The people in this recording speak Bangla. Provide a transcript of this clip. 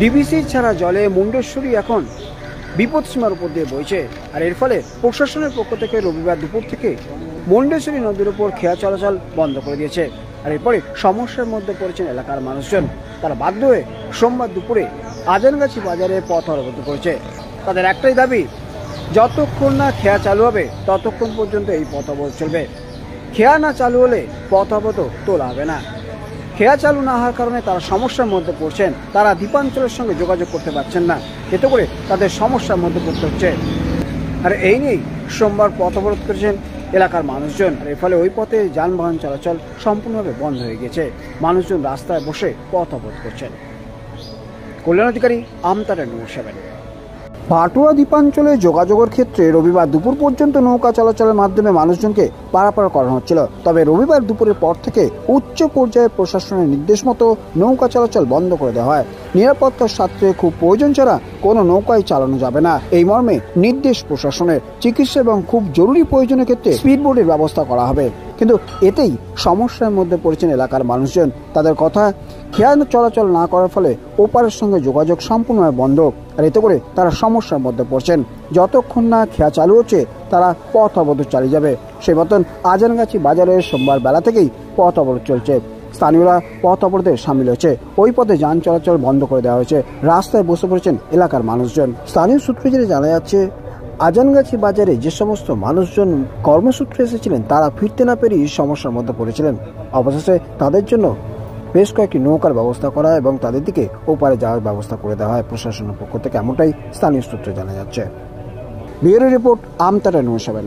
ডিবিসি ছাড়া জলে মুন্ডেশ্বরী এখন বিপদসীমার উপর দিয়ে বইছে। আর এর ফলে প্রশাসনের পক্ষ থেকে রবিবার দুপুর থেকে মুন্ডেশ্বরী নদীর উপর খেয়া চলাচল বন্ধ করে দিয়েছে। আর এরপরে সমস্যার মধ্যে পড়েছেন এলাকার মানুষজন। তারা বাধ্য হয়ে সোমবার দুপুরে আজানগাছি বাজারে পথ অবরোধ করেছে। তাদের একটাই দাবি, যতক্ষণ না খেয়া চালু হবে ততক্ষণ পর্যন্ত এই পথ অবরোধ চলবে। খেয়া না চালু হলে পথ অবরোধ তোলা হবে না। খেয়া চালু না হওয়ার কারণে তারা সমস্যার মধ্যে পড়ছেন। তারা দ্বীপাঞ্চলের সঙ্গে যোগাযোগ করতে পারছেন না, এতে করে তাদের সমস্যার মধ্যে পড়তে হচ্ছে। আর এই নিয়েই সোমবার পথ অবরোধ করেছেন এলাকার মানুষজন। আর এর ফলে ওই পথে যানবাহন চলাচল সম্পূর্ণভাবে বন্ধ হয়ে গেছে। মানুষজন রাস্তায় বসে পথ অবরোধ করছেন। কল্যাণ অধিকারী, আমতারা নিউজ 7। পাটুয়া দ্বীপাঞ্চলে যোগাযোগের ক্ষেত্রে রবিবার দুপুর পর্যন্ত নৌকা চলাচলের মাধ্যমে মানুষজনকে পারাপার করানো হচ্ছিল। তবে রবিবার দুপুরের পর থেকে উচ্চ পর্যায়ে প্রশাসনের নির্দেশ মতো নৌকা চলাচল বন্ধ করে দেওয়া হয়। নিরাপত্তার স্বার্থে খুব প্রয়োজন ছাড়া কোনো নৌকাই চালানো যাবে না, এই মর্মে নির্দেশ প্রশাসনের। চিকিৎসা এবং খুব জরুরি প্রয়োজনের ক্ষেত্রে স্পিডবোটের ব্যবস্থা করা হবে। কিন্তু এতেই সমস্যার মধ্যে পড়েছেন এলাকার মানুষজন। তাদের কথা, খেয়া চলাচল না করার ফলে ওপারের সঙ্গে যোগাযোগ সম্পূর্ণভাবে বন্ধ। আর এতে করে তারা সমস্যার মধ্যে পড়ছেন। যতক্ষণ না খেয়া চালু হচ্ছে তারা পথ অবরোধ চালিয়ে যাবে। সেই মতন আজানগাছি বাজারে সোমবার বেলা থেকেই পথ অবরোধ চলছে। স্থানীয়রা পথ অবরোধে সামিল হয়েছে। ওই পথে যান চলাচল বন্ধ করে দেওয়া হয়েছে। রাস্তায় বসে পড়েছেন এলাকার মানুষজন। স্থানীয় সূত্রে যেটা জানা যাচ্ছে, আজানগাছি বাজারে যে সমস্ত মানুষজন কর্মসূত্রে এসেছিলেন তারা ফিরতে না পেরিয়ে সমস্যার মধ্যে পড়েছিলেন। অবশেষে তাদের জন্য বেশ কয়েকটি নৌকার ব্যবস্থা করা হয় এবং তাদের দিকে ওপারে যাওয়ার ব্যবস্থা করে দেওয়া হয় প্রশাসনের পক্ষ থেকে, এমনটাই স্থানীয় সূত্রে জানা যাচ্ছে। Bureau report, Amtara news 7।